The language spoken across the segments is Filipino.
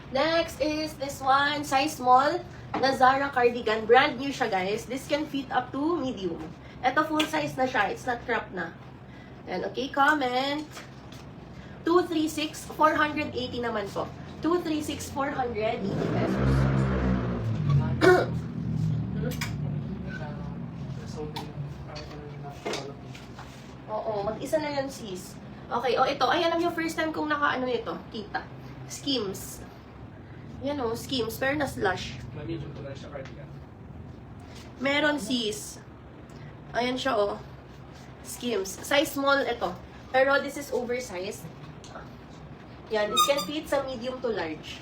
Next is this one, size small, na Zara cardigan. Brand new siya, guys. This can fit up to medium. Ito full size na siya. It's not crop na. And okay, comment. 236, 480 naman po. 236, 480 pesos. Oo, mag-isa na yan, sis. Okay, ito. Ay, alam nyo, first time kong naka-ano ito. Kita. Skims. Yan o, Skims. Pero na-slush. Medium to large siya cardigan. Meron, sis. Ayan siya, oh. Skims. Size small ito. Pero this is oversized. Yan, this can fit sa medium to large.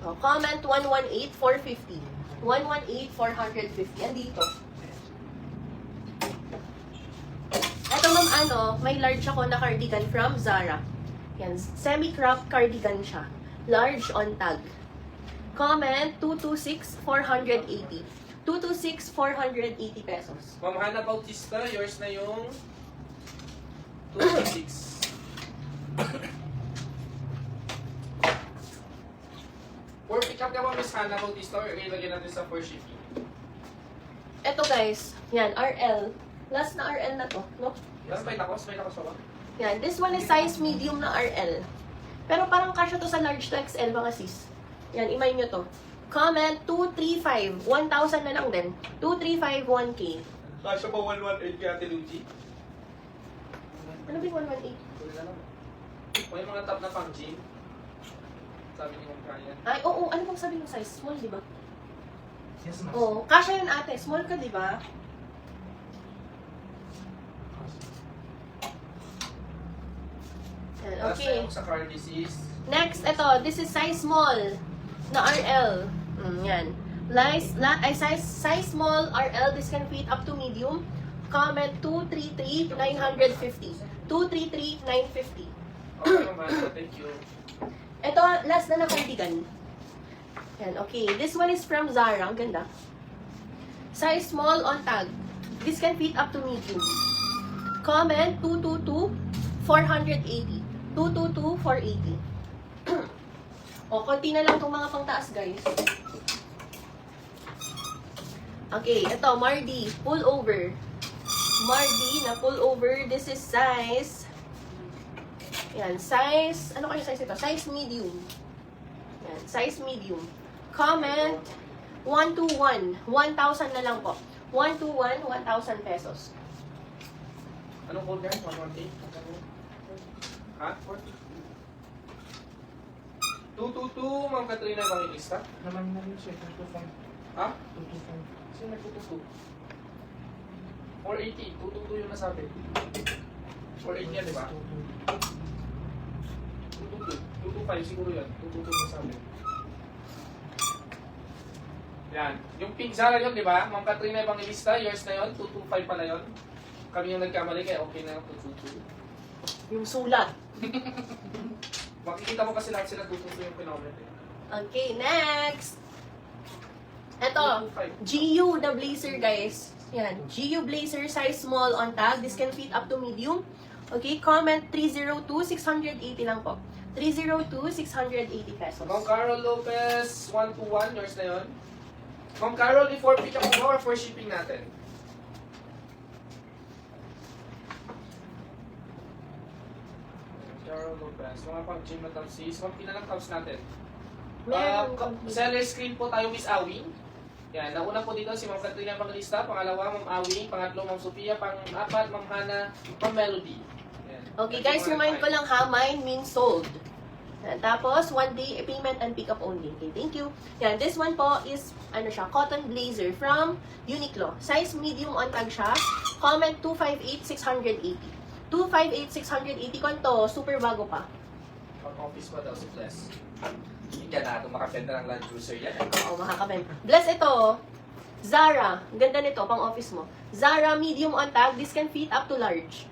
Oh, comment 118, 450. 118, 450. Andito. Ito, ma'am, may large ako na cardigan from Zara. Yan, semi-crop cardigan siya. Large on tag. Comment 226, 480. 226, 480 pesos. Ma'am Hannah Bautista, yours na yung 236. For pick up ka ba, Miss Hannah Bautista, or ilagay natin sa for shipping? Ito, guys. Yan, RL. Last na RL na to, no? Yes, may takos ba? Yan, this one is size medium na RL. Pero parang kasya to sa large to XL mga sis. Yan, imay nyo to. Comment 235, 1,000 na lang din. 235, 1K. Kasya ba 118 kaya Tiluji? Ano ba yung 118? May mga top na pang gym. Sabi ni Ma'am Kaya. Ay, oo, ano bang sabi ng size? Small, di ba? Yes, ma'am. Oo, kasya yun ate. Small ka, di ba? Yan, okay. Sa car disease. Next, ito. This is size small na RL. Yan. Size small RL. This can fit up to medium. Comment 233, 950. 233, 950. Okay, ma'am. Thank you. Ito, last na cardigan. Yan, okay. This one is from Zara. Ang ganda. Size small on tag. This can fit up to medium. Comment 222, 480. 222, 480. O, konti na lang itong mga pangtaas, guys. Okay, ito, Mardi. Pull over. Mardi na pull over. This is size. Yan, size. Ano kayo size ito? Size medium. Yan, size medium. Comment 121. 1,000 na lang po. 121, 1,000 pesos. Anong code yan? 118? Ha? 222, Ma'am Katrina Evangelista? Naman na rin siya, 225. Ha? 225. Sino nag-222? 480, 222 yung nasabi. 480 yan, di ba? 222, 225 siguro yan. 222 yung nasabi. Yan. Yung pink Zara yun, di ba? Ma'am Katrina Evangelista, yours na yun. 225 pala yun. Kami yung nagkamali, kaya okay na yung 222. Yung sulat. Makikita mo kasi lahat sila 222 yung pinomet eh. Okay, next. Ito, 225. GU the blazer, guys. Yan, GU blazer, size small on tag. This can fit up to medium. Okay, comment 302, 680 lang po. 302, 680 pesos. Ma'am Carol Lopez, 121, yours na yun. Ma'am Carol, before pick up mo or for shipping natin? Carol Lopez, mga pang gym na tabsis. Ma'am, ilan ang tabs natin? Meron. Seller screen po tayo, Miss Awing. Yan, nauna po dito si Ma'am Katrina Evangelista, pangalawa, Ma'am Awing, pangatlo, Ma'am Sophia, pang-apat, Ma'am Hannah, Ma'am Melody. Yan. Okay, guys, remind ko lang ha, mine means sold. Yan, tapos, 1 day payment and pick up only. Okay, thank you. Yan, this one po is, cotton blazer from Uniqlo. Size medium on tag siya. Comment 258, 680. 258, 680 ko to, super bago pa. Pang-office pa daw si Bless. Hindi na ito makapenta ng Land Cruiser yan. Oo, makakamen. Bless ito. Zara. Ganda nito, pang office mo. Zara medium on tag. This can fit up to large.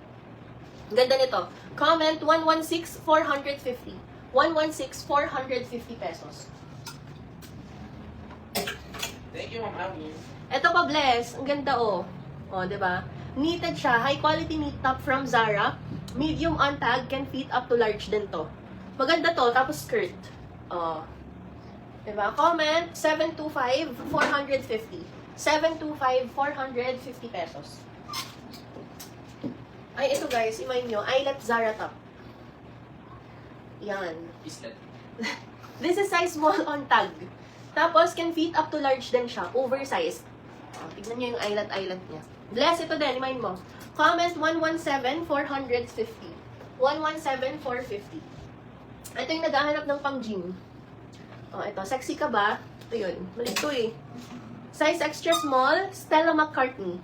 Ganda nito. Comment 116, 450. 116, 450 pesos. Thank you. you, Ma'am Awing. Ito pa, Bless. Ang ganda, oh. Oh, di ba? Knitted siya. High quality knit top from Zara. Medium on tag. Can fit up to large din to. Maganda to. Tapos skirt. Oh. Di ba? Comment, 725, 450. 725, 450 pesos. Ay, ito guys, imay nyo. Eyelet Zara top. Yan. Islet. This is size small on tag. Tapos, can fit up to large din siya. Oversized. Oh, tignan nyo yung eyelet niya. Bless, ito din. Remind mo. Comment 117, 450. 117, 450. Ito yung naghahanap ng pang-gym. Oh, ito. Sexy ka ba? Ito yun. Mali ito eh. Size extra small, Stella McCartney.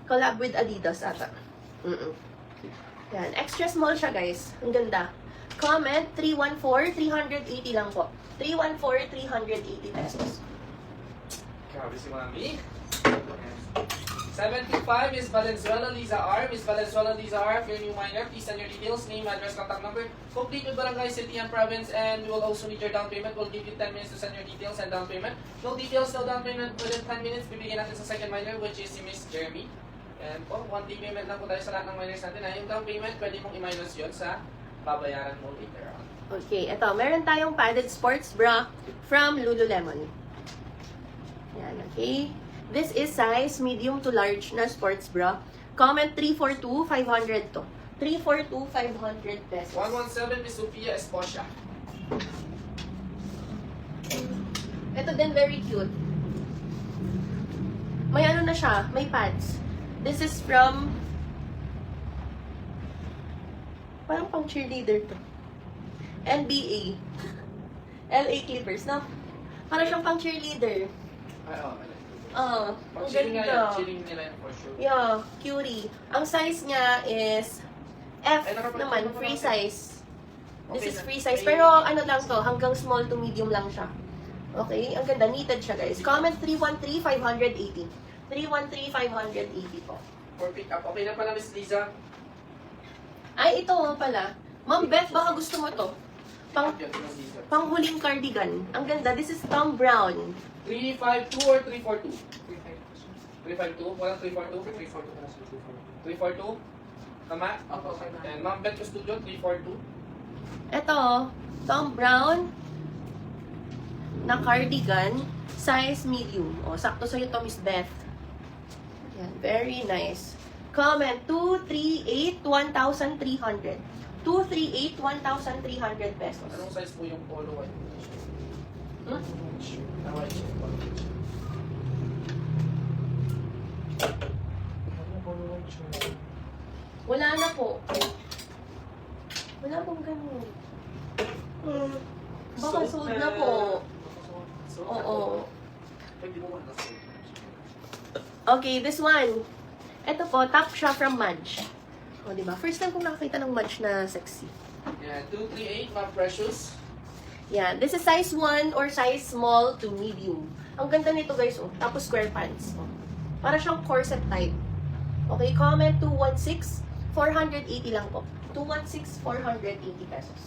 Collab with Adidas ata. Yan. Extra small siya, guys. Ang ganda. Comment, 314, 380 lang po. 314, 380 pesos. Grabe si Mami. 75 is Valenzuela Liza R. Miss Valenzuela Liza R, if you're a new miner, please send your details, name, address, contact number, complete with Barangay, City, and Province, and we will also need your down payment. We'll give you 10 minutes to send your details and down payment. No details, no down payment within 10 minutes. Bibigyan natin sa second miner, which is si Miss Jeremy. And po, one day payment lang po tayo sa lahat ng miners natin. Yung down payment, pwede mong i-minus yun sa babayaran mo later on. Okay, ito. Meron tayong padded sports bra from Lululemon. Yan, okay. This is size medium to large na sports bra. Comment 342, 500 to. 342, 500 pesos. 117 Miss Sophia Esposha. Ito din very cute. May ano na siya, may pads. This is from parang pang cheerleader to. NBA. LA Clippers, no? Parang siyang pang cheerleader. Ay, oh, Ang chilling nga yan. ganda. Chilling nila yan for sure. Yeah, cutie. Ang size niya is F Ay, nakapag- naman, free size. This Okay is na. free size. Ay, Pero ano lang to, hanggang small to medium lang siya. Okay? Ang ganda. Knitted siya, guys. Comment 313, 580. 313, 580 po. For pick up. Okay na pala, Miss Liza. Ay, ito pala. Ma'am Beth, baka gusto mo to. Pang, Pick up yan, Miss Liza. panghuling cardigan. Ang ganda. This is Tom Brown. 352 or 342? 352. 352? Walang 342? 342 ka na sa 342? Tama? Opo, okay na. And Ma'am Beth Studio, 342? Ito, Tom Brown na cardigan, size medium. O, sakto sa'yo to, Miss Beth. Yan, very nice. Comment, 238, 1,300. 238, 1,300 pesos. Anong size po yung polo white? Hmm? Ah, white shirt. Wala na po. Wala pong ganun. Baka sold na po. Oo. Pwede mo man kasi. Okay, this one. Ito po, top siya from Mudge. O, diba? First time kong nakakita ng Mudge na sexy. Yeah, 238, Ma'am Precious. Yan. This is size 1 or size small to medium. Ang ganda nito, guys. Oh. Tapos square pants. Oh. Para siyang corset type. Okay, comment 216. 480 lang po. 216, 480 pesos.